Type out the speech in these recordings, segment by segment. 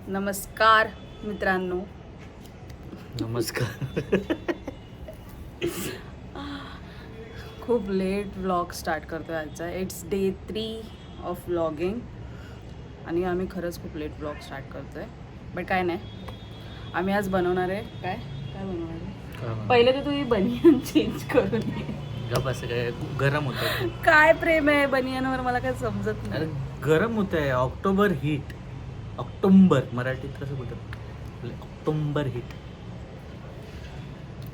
नमस्कार मित्रांनो. नमस्कार. खूप लेट व्लॉग स्टार्ट करतो आहे आजचा. इट्स डे 3 ऑफ व्लॉगिंग आणि आम्ही खरंच खूप लेट व्लॉग स्टार्ट करतो आहे. बट काय नाही, आम्ही आज बनवणार आहे काय बनवणार आहे. पहिले तर तुम्ही बनियन चेंज करून ये. गप असं काय गरम होतं. काय प्रेम आहे बनियनवर, मला काय समजत अरे नाही. गरम होत आहे. October heat. ऑक्टोबर मराठीत कसं बोलतात, ऑक्टोबर हीट.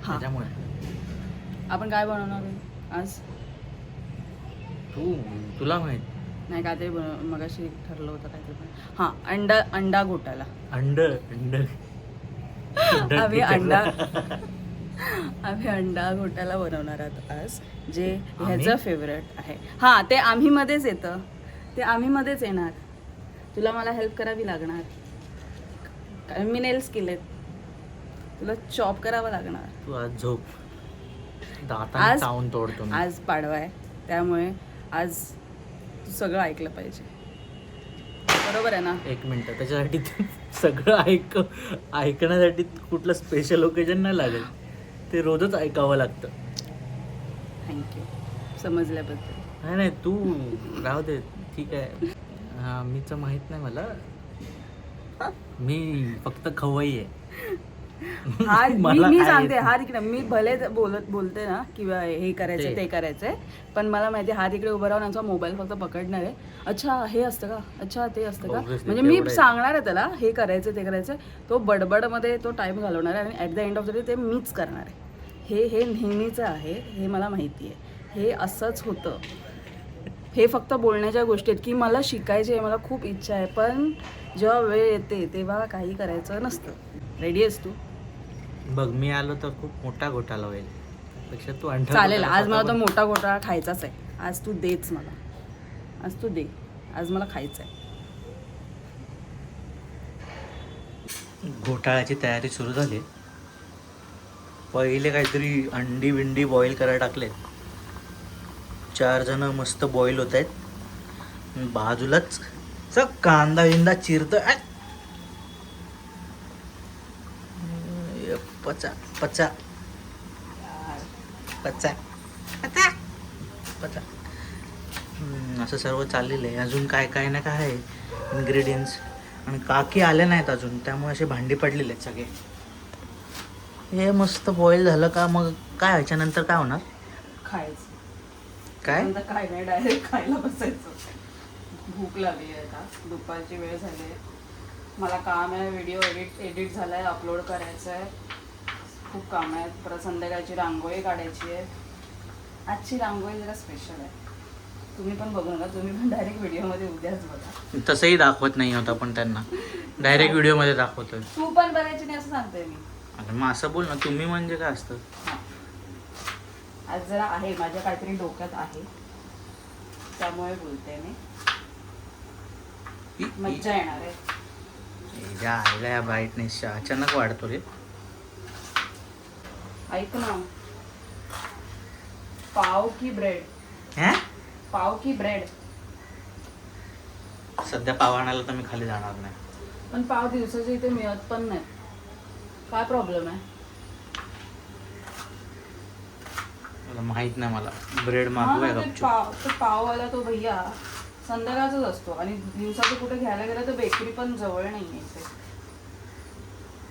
हां, त्याच्यामुळे आपण काय बनवणार आहे आज? तुला माहित नाही का ते मगाशी ठरलं होतं काहीतरी पण. हां, अंडा घोटाला. अंड आम्ही अंडा घोटाला बनवणार आहोत आज, जे ह्याचं फेवरेट आहे. हां, ते आम्हीमध्येच येतं, ते आम्हीमध्येच येणार. तुला मला हेल्प करावी लागणार, कारण मी नेल्स केलेत, तुला चॉप करावं लागणार. तू आज झोप, दाताने चावून तोडतो मी. आज पाडवा आहे, त्यामुळे आज तू सगळं ऐकलं पाहिजे, बरोबर आहे ना? एक मिनटं, त्याच्यासाठी सगळं ऐकण्यासाठी कुठलं स्पेशल ओकेजन नाही लागेल. ते रोजच ऐकावं लागतं. थँक्यू समजल्याबद्दल. नाही तू राहू दे, ठीक आहे. हां, मीच माहीत नाही मला, मी फक्त खवई आहे. मी सांगते, हा तिकडे मी भले बोलते ना किंवा हे करायचं ते करायचंय, पण मला माहिती हा तिकडे उभं राहून आमचा मोबाईल फक्त पकडणार आहे. अच्छा हे असतं का, अच्छा ते असतं का, म्हणजे मी सांगणार आहे त्याला हे करायचं ते करायचं. तो बडबडमध्ये तो टाईम घालवणार आहे आणि at the end of the day ते मीच करणार आहे. हे नेहमीचं आहे, हे मला माहिती आहे. हे असंच होतं. हे फक्त बोलण्याच्या गोष्टी आहेत की मला शिकायची आहे, मला खूप इच्छा आहे, पण जेव्हा वेळ येते तेव्हा काही करायचं नसतं. रेडी आहेस तू? बघ, मी आलो तर खूप मोठा घोटाळा होईल. पेक्षा तू अंडा चालेल, आज मला तो मोठा घोटाळा खायचाच आहे. आज तू देच मला, आज तू दे, आज मला खायचं आहे. घोटाळ्याची तयारी सुरू झाली. पहिले काहीतरी अंडी बिंडी बॉईल करायला टाकलेत. 4 जण मस्त बॉईल होत आहेत. बाजूलाच कांदा बिंदा चिरतो. पचा पचा पचा पचा पचा असं सर्व चाललेलं आहे. अजून काय काय ना काय आहे इन्ग्रेडियंट्स, आणि काकी आले नाहीत अजून, त्यामुळे असे भांडी पडलेले आहेत सगळे. हे मस्त बॉईल झालं का मग काय व्हायच्यानंतर काय होणार? खायचं. काय काय नाही, डायरेक्ट खायला बसायचं. भूक लागली आहे, आता दुपारची वेळ झाली आहे. मला काम आहे, व्हिडिओ एडिट झाला आहे, अपलोड करायचं आहे, खूप काम आहेत. परत संध्याकाळची रांगोळी काढायची आहे. आजची रांगोळी जरा स्पेशल आहे, तुम्ही पण बघू नका, तुम्ही पण डायरेक्ट व्हिडिओमध्ये उद्याच बघा. तसंही दाखवत नाही होत आपण त्यांना, डायरेक्ट व्हिडिओमध्ये दाखवतोय. तू पण बघायची नाही असं सांगते मी. अरे मग असं बोल ना, तुम्ही म्हणजे काय असतं? हां, आज जरा आहे, माझ्या काहीतरी डोक्यात आहे, त्यामुळे बोलते मी. मज्जा येणार आहे. या ब्राईटनेस अचानक वाढतो रे. ऐक ना, पाव की ब्रेड? पाव की ब्रेड? सध्या पाव आणायला तर मी खाली जाणार नाही. पण पाव दिवसाच्या इथे मिळत पण नाही, काय प्रॉब्लेम आहे? माहित नाही मला. ब्रेड मागवूया गपचूप. तो पाववाला तो भैया संध्याकाळचाच असतो, आणि दिवसाचं कुठे घ्यायला गेलं तर बेकरी पण जवळ नाही आहे इथे,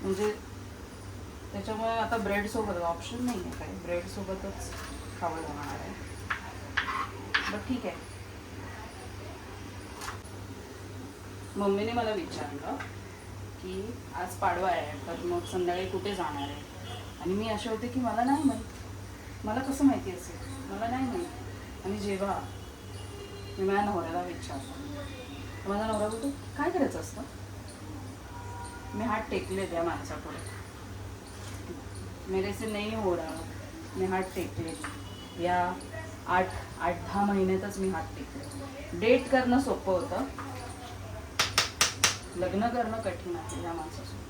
म्हणजे त्याच्यामुळे आता ब्रेड सोबत ऑप्शन नाही आहे, काही ब्रेड सोबतच खावं लागणार आहे. बट ठीक आहे. मम्मीने मला विचारलं की आज पाडवा आहे तर मग संध्याकाळी कुठे जाणार आहे, आणि मी असे होते की मला नाही माहीत, मला कसं माहिती असेल, मला नाही माहीत. आणि जेव्हा मी माझ्या नवऱ्याला विचारलं, माझा नवरा बोलतो काय करायचं असतं. मी हात टेकले त्या माणसापुढे, मेरे से नहीं हो रहा, मी हात टेकले. या 8-10 महिन्यातच मी हात टेकले. डेट करणं सोपं होतं, लग्न करणं कठीण आहे या माणसासोबत.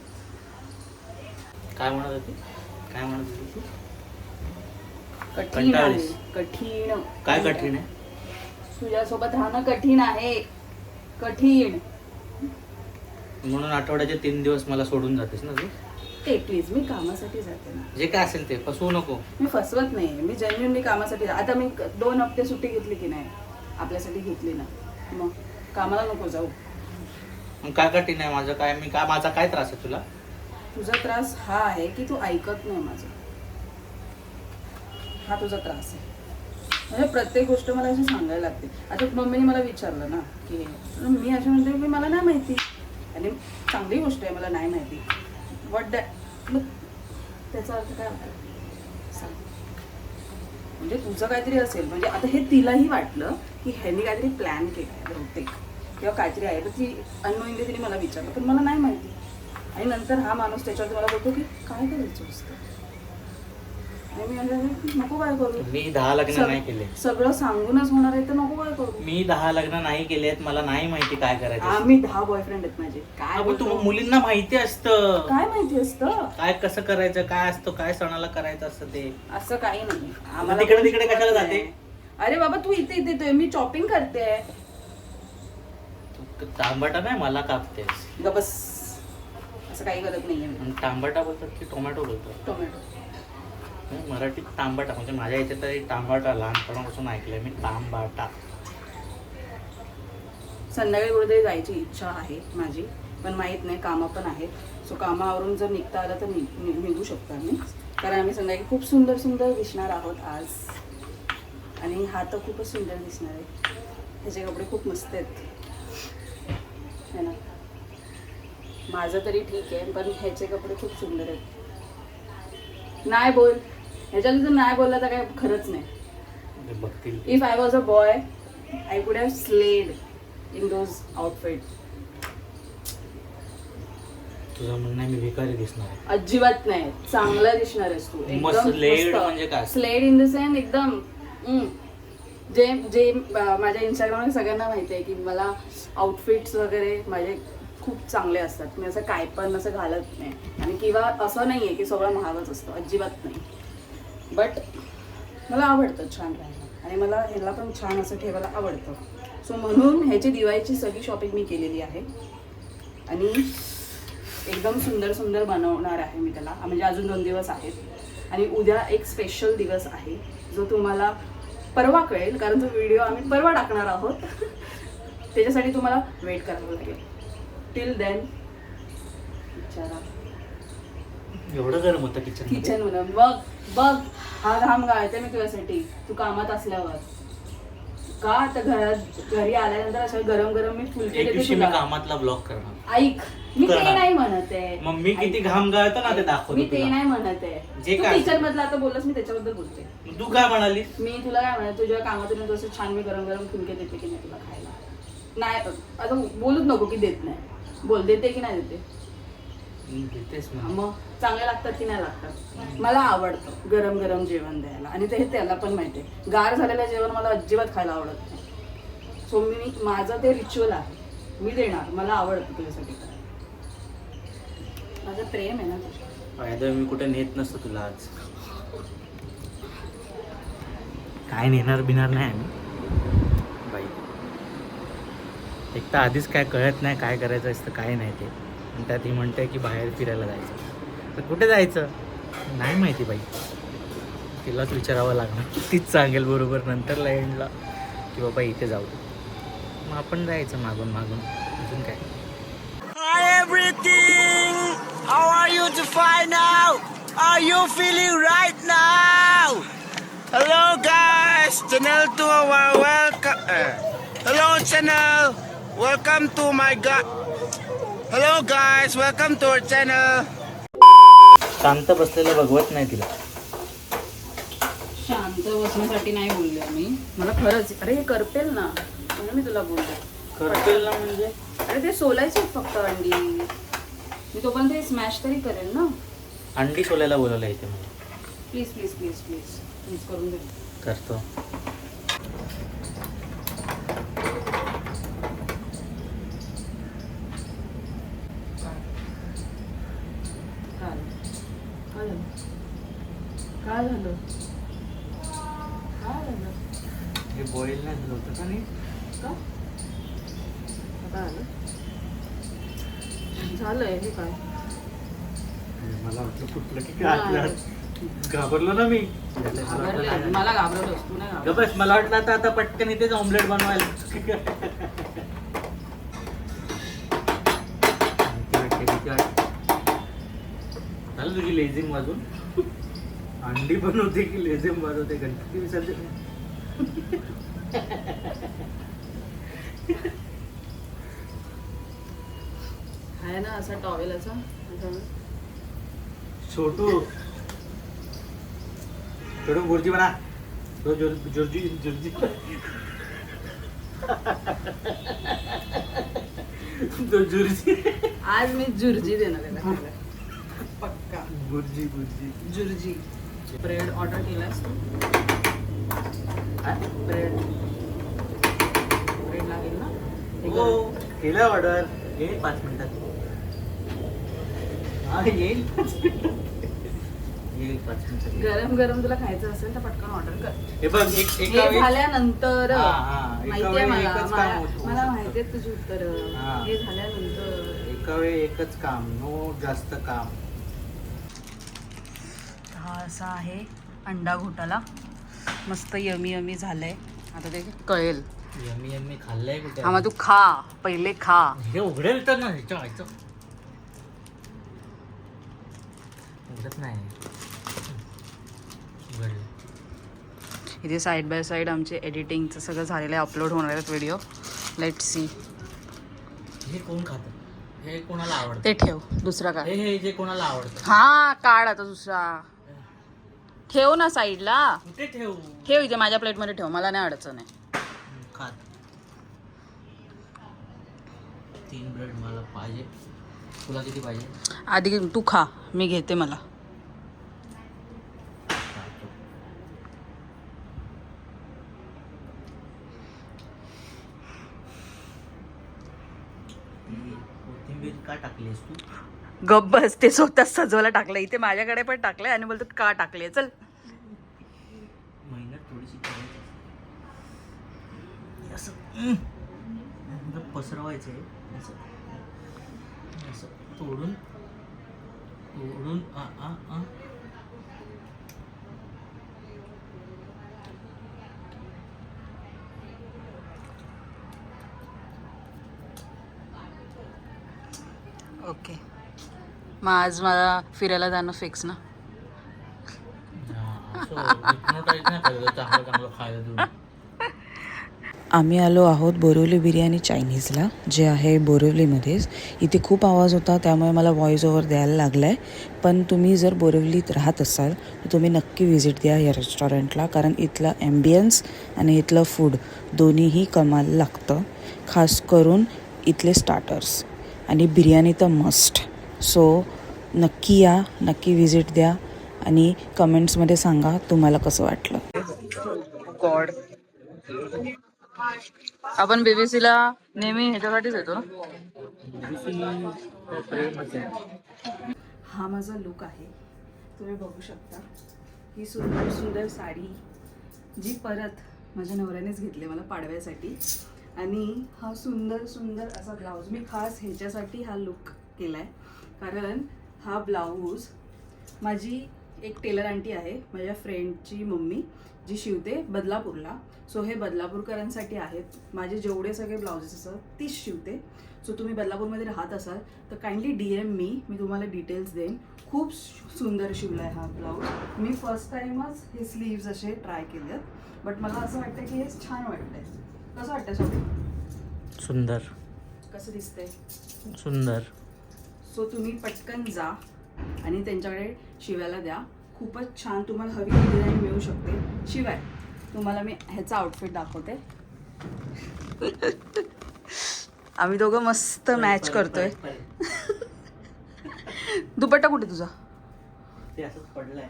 काय म्हणत होती तू? कठीण आहे, कठीण. काय कठीण आहे? तुझ्यासोबत राहणं कठीण आहे, कठीण. म्हणून आठवड्याचे 3 दिवस मला सोडून जातेस ना तू. ए प्लीज, मी कामासाठी जाते ना. जे काय असेल ते फसवू नको. मी फसवत नाही, मी जेन्युइनली कामासाठी आता मी 2 हफ्ते सुट्टी घेतली की नाही, आपल्यासाठी घेतली ना, मग कामाला नको जाऊ. मग काय कठीण आहे माझं काय, मी काय, माझा काय त्रास आहे तुला? तुझा त्रास हा आहे की तू ऐकत नाही माझं. हा तुझा त्रास आहे. म्हणजे प्रत्येक गोष्ट मला अशी सांगायला लागते. आता मम्मीने मला विचारलं ना की मी अशी म्हणते की मला नाही माहिती, आणि चांगली गोष्ट आहे मला नाही माहिती. वॉट दॅट, मग त्याचा अर्थ काय होता सांग. म्हणजे तुझं काहीतरी असेल, म्हणजे आता हे तिलाही वाटलं की ह्यांनी काहीतरी प्लॅन केला आहे बहुतेक किंवा काहीतरी आहे, तर ती अननोइंगली तिने मला विचारलं, पण मला नाही माहिती. आणि नंतर हा माणूस त्याच्यावरती मला बोलतो की काय करायचं असतं, आणि मी म्हणलं नको काय करू, मी 10 लग्न नाही केले. सगळं सांगूनच होणार आहे तर नको काय करू. मी 10 लग्न नाही केले आहेत, मला नाही माहिती काय करायचं. आम्ही 10 बॉयफ्रेंड आहेत माझे. काय अगं तू बोलतो? मुलींना माहिती असतं काय माहिती असतं, काय कसं करायचं, काय असतं, काय सणाला करायचं असतं ते. असं काही नाही. तिकडे तिकडे कशाला जाते? अरे बाबा तू इथे इथे येतोय, मी चॉपिंग करते. तांबटा नाही मला कापतेस. ग बस, असं काही करत नाहीये मी. आणि तांबटा बोलतात की टोमॅटो बोलतात? टोमॅटो. मराठीत तांबटा, म्हणजे माझ्या इथे तरी तांबटा लहानपणापासून ऐकलंय मी, तांबटा. संध्याकाळी कुठेतरी जायची इच्छा आहे माझी, पण माहीत नाही, कामं पण आहेत. सो कामावरून जर निघता आलं तर निघू शकतो आम्ही, कारण आम्ही संध्याकाळी खूप सुंदर सुंदर दिसणार आहोत आज. आणि हा तर खूपच सुंदर दिसणार आहे, त्याचे कपडे खूप मस्त आहेत है ना. माझं तरी ठीक आहे, पण ह्याचे कपडे खूप सुंदर आहेत. नाही बोल, ह्याच्यात जर नाही बोलला तर काय खरंच नाही. बघतील. If I was a boy I could have slayed in those outfit. तुझं म्हणणं आहे मी भिकारी दिसणार आहे? अजिबात नाही, चांगला दिसणार आहेस तू. स्लेड म्हणजे काय? स्लेड इन द सेन्स एकदम जे जे माझ्या इंस्टाग्रामवर सगळ्यांना माहिती आहे की मला आउटफिट्स वगैरे माझे खूप चांगले असतात. मी असं काय पण असं घालत नाही, आणि किंवा असं नाही आहे की सगळं महागच असतं, अजिबात नाही. बट मला आवडतं छान राहायला, आणि मला ह्याला पण छान असं ठेवायला आवडतं. सो म्हणून ह्याची दिवाळीची सगळी शॉपिंग मी केलेली आहे, आणि एकदम सुंदर सुंदर बनवणार आहे मी त्याला. म्हणजे अजून 2 दिवस आहेत, आणि उद्या एक स्पेशल दिवस आहे जो तुम्हाला परवा कळेल, कारण तो व्हिडिओ आम्ही परवा टाकणार आहोत. त्याच्यासाठी तुम्हाला वेट करावं लागेल. टिल देन विचारा. एवढं गरम होतं किचन म्हणून बघ बघ, हा घाम गाळते मी तुझ्यासाठी, तू कामात असल्यावर. का आता घरी आल्यानंतर असं गरम गरम मी फुलके देते मी तुला. कामातला ब्लॉग करणार. ऐक, मी ते करणार. नाही म्हणत आहे. मग मी किती घाम गाळतो ना ते दाखवतो मी ते तुला. नाही म्हणत आहे. जे तू काय किचन मधलं आता बोललास, मी त्याच्याबद्दल बोलते. तू काय म्हणाली? मी तुला काय म्हणत, तुझ्या कामातून तू असं छान मी गरम गरम फुलके देते की नाही तुला खायला? नाही, आता बोलूच नको की देत नाही. बोल, देते की नाही देते? देतेस मग चांगले लागतात की नाही लागतात? मला आवडतं गरम गरम जेवण द्यायला, आणि ते त्याला पण माहिती आहे. गार झालेलं जेवण मला अजिबात खायला आवडत नाही. सो मी, माझं ते रिच्युअल आहे, मी देणार. मला आवडतं तुझ्यासाठी, माझं प्रेम आहे ना तुझ्या. फायदा मी कुठे नेत नसतो तुला आज. काय नेणार बिणार नाही आम्ही बाई. एक तर आधीच काय कळत नाही काय करायचं असतं काय नाही ते, आणि त्यात ही म्हणते की बाहेर फिरायला जायचं. तर कुठे जायचं नाही माहिती बाई, तिलाच विचारावं लागणार. तीच सांगेल बरोबर नंतरला एंडला की बाबा इथे जाऊ, मग आपण जायचं मागून मागून. अजून काय. Hi everything! How are you to find out? Are you feeling right now? Hello guys! Channel 2 welcome. Hello channel! Welcome to my Hello guys! Welcome to our channel. शांत बसलेलं बघवत नाही तिला. शांत बसण्यासाठी नाही बोलले मी, मला खरंच. अरे हे करपेल ना, म्हणून मी तुला बोलते. करपेल ना म्हणजे? अरे ते सोलायचे फक्त अंडी, मी तोपर्यंत हे स्मॅश तरी करेल ना. अंडी सोलायला बोलवलं इथे मला. Please please please please please करून दे. करतो. काय झालं? काय झालं? हे बॉईल नाही झालं होतं का नाही? का? आता आलं. झालंय हे काय मला वाटलं कुठलं की काय घाबरलो ना मी. घाबरले. मला घाबरलोस तू नाही घाबरला. बस मला वाटलं आता पटकन इथेच ऑमलेट बनवायला. झालं तुझी लेझिम वाजून. अंडी बनवते की लेझिम वाजवते गणपती विसर्जन. आहे ना असा टॉवेल असा छोटू छोटू बुर्जी बना. तो जुर्जी जुर्जी तो जुर्जी. आज मी जुर्जी देणार आहे खायला. पक्का बुर्जी बुर्जी जुर्जी. ब्रेड ऑर्डर केलास तू? ब्रेड ब्रेड लागेल ना? हे हो कर. केलं ऑर्डर. येईल 5 मिनिटात. हा येईल 5 मिनिटात. येईल 5 मिनिटात. गरम गरम तुला खायचं असेल तर पटकन ऑर्डर कर. हे बघ एक हे एका झाल्यानंतर हा, हा. एका माहितीये वेळी मला एकच काम होतं. मला माहितीये तुझी उत्तर. हा. हे झाल्यानंतर एका वेळी एकच काम, नो जास्त काम. हा असा आहे अंडा घोटाला. मस्त यमी यमी झालंय. आता ते कळेल. यम्मी यम्मी खाल्लंय कुठे? हा मग तू खा पहिले खा. हे उघडेल तर ना ह्याच्या उघडत नाही. उघडलं. इथे साईड बाय साईड आमचे एडिटिंगचं सगळं झालेलं आहे. अपलोड होणार आहेत व्हिडिओ. Let see. हे कोण खातं? हे कोणाला आवडतं? ते ठेव दुसरा काय. हे जे कोणाला आवडतं. हा काढ आता दुसरा. ठेव ना साईडला. कुठे ठेवू? ठेव इथे माझ्या प्लेटमध्ये ठेव. मला नाही अडचण आहे. खात 3 ब्रेड मला पाहिजे. तुला किती पाहिजे? आधी तू खा मी घेते. मला कोथिंबीर का टाकलीस तू? गप बस. ते स्वतः सजवायला टाकलं. इथे माझ्याकडे पण टाकलंय आणि बोलतो का टाकले. चल मेहनत थोडीशी करायची असं पसरवायचं आहे. असं असं तोडून तोडून आ आ आ ओके. मग आज मला फिरायला जाणं फिक्स ना. चांगलं खायला देऊ. आम्ही आलो आहोत बोरिवली बिर्याणी चायनीजला, जे आहे बोरिवलीमध्येच. इथे खूप आवाज होता त्यामुळे मला व्हॉइस ओव्हर द्यायला लागला आहे. पण तुम्ही जर बोरिवलीत राहत असाल तर तुम्ही नक्की व्हिजिट द्या या रेस्टॉरंटला, कारण इथलं ॲम्बियन्स आणि इथलं फूड दोन्हीही कमाल लागतं. खास करून इथले स्टार्टर्स आणि बिर्याणी तर मस्ट. सो नक्की या, नक्की व्हिजिट द्या आणि कमेंट्समध्ये सांगा तुम्हाला कसं वाटलं. गॉड. आपण बीबीसीला नेहमी ह्याच्यासाठीच येतो ना. हा माझा लुक आहे. तुम्ही बघू शकता. ही सुंदर सुंदर साडी जी परत माझ्या नवऱ्यानेच घेतली मला पाडव्यासाठी. आणि हा सुंदर सुंदर असा ब्लाऊज मी खास ह्याच्यासाठी हा लुक केला आहे, कारण हा ब्लाऊज माझी एक टेलर आंटी आहे, माझ्या फ्रेंडची मम्मी, जी शिवते बदलापूरला. सो हे बदलापूरकरांसाठी आहेत. माझे जेवढे सगळे ब्लाउजेस असतात तीच शिवते. सो तुम्ही बदलापूरमध्ये राहत असाल तर काइंडली DM मी तुम्हाला डिटेल्स देईन. खूप सुंदर शिवला आहे हा ब्लाऊज. मी फर्स्ट टाईमच हे स्लीव्ज असे ट्राय केले आहेत, बट मला असं वाटतं की हे छान वाटतंय. कसं वाटतं स्वामी? सुंदर. कसं दिसतंय? सुंदर. सो तुम्ही पटकन जा आणि त्यांच्याकडे शिवायला द्या. खूपच छान तुम्हाला हवी ती डिझाईन मिळू शकते. शिवाय तुम्हाला मी ह्याचा आउटफिट दाखवते. आम्ही दोघं मस्त मॅच करतोय. दुपट्टा कुठे तुझा? ते असंच पडलंय.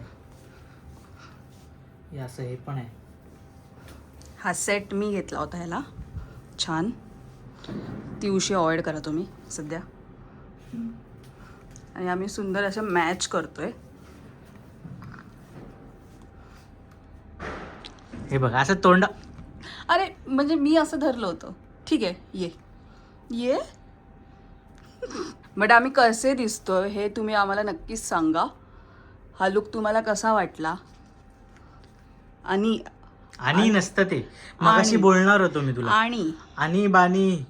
हे असं हे पण आहे. हा सेट मी घेतला होता ह्याला. छान. ती उशी अवॉइड करा तुम्ही सध्या. आणि आम्ही सुंदर असं मॅच करतोय. हे बघा असं तोंड. अरे म्हणजे मी असं धरलं होतं. ठीक आहे ये ये. बट आम्ही कसे दिसतोय हे तुम्ही आम्हाला नक्कीच सांगा. हा लुक तुम्हाला कसा वाटला. आणि नसतं ते मगाशी बोलणार होतो मी तुला. आणि बानी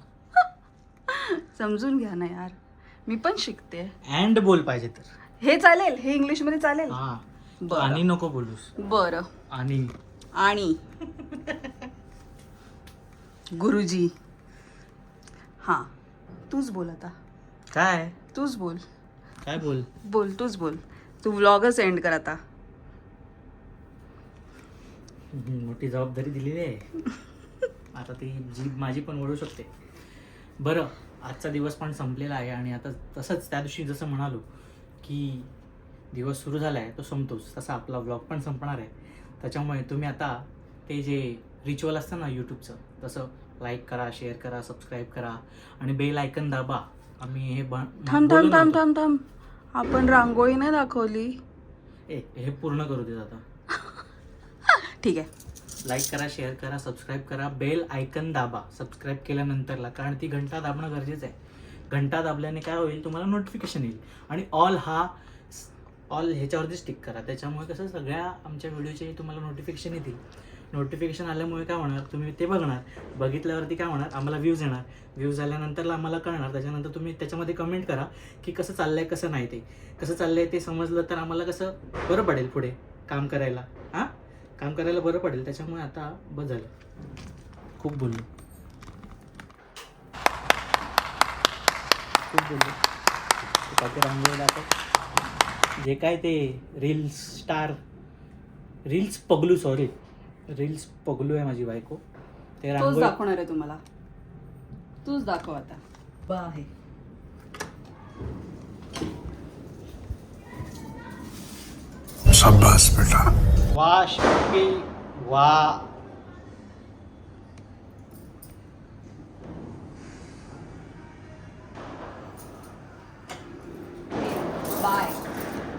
समजून घ्या ना यार, मी पण शिकते. अँड बोल पाहिजे तर हे चालेल, हे इंग्लिश मध्ये चालेल. हा बरं. आणि नको बोलूस. बरं. आणि गुरुजी. हा तूच बोल आता. काय तूच बोल. काय बोल बोल तूच बोल. तू व्लॉगच एंड कर आता. मोठी जबाबदारी दिलेली आहे. आता ती जीभ माझी पण ओढू शकते. बरं, आजचा दिवस पण संपलेला आहे आणि आता तसंच त्या दिवशी जसं म्हणालो की दिवस सुरू झाला आहे तो संपतोच, तसा आपला व्लॉग पण संपणार आहे. त्याच्यामुळे तुम्ही आता ते जे रिच्युअल असतं ना यूट्यूबचं, तसं लाईक करा, शेअर करा, सबस्क्राईब करा आणि बेल आयकन दाबा. आम्ही हे थांब. आपण रांगोळी नाही दाखवली. हे पूर्ण करू देत आता. ठीक आहे. लाईक करा, शेअर करा, सबस्क्राईब करा, बेल आयकन दाबा सबस्क्राईब केल्यानंतरला, कारण ती घंटा दाबणं गरजेचं आहे. घंटा दाबल्याने काय होईल, तुम्हाला नोटिफिकेशन येईल. आणि ऑल ह्याच्यावरतीच टिक करा. त्याच्यामुळे कसं सगळ्या आमच्या व्हिडिओचे तुम्हाला नोटिफिकेशन येतील. नोटिफिकेशन आल्यामुळे काय होणार, तुम्ही ते बघणार, बघितल्यावरती काय होणार, आम्हाला व्ह्यूज येणार. व्ह्यूज आल्यानंतरला आम्हाला कळणार. त्याच्यानंतर तुम्ही त्याच्यामध्ये कमेंट करा की कसं चाललंय कसं नाही. ते कसं चाललंय ते समजलं तर आम्हाला कसं बरं पडेल पुढे काम करायला. काम करायला बरं पडेल. त्याच्यामुळे आता बस झालं, खूप बोललो. काय ते रांगोळी दाखव, जे काय ते रील्स पगलू आहे माझी बायको. ते तूच रांगोळी दाखवणार आहे तुम्हाला. तूच दाखव आता. बाय. शाबाश बेटा. वाह शिल्पी वाह.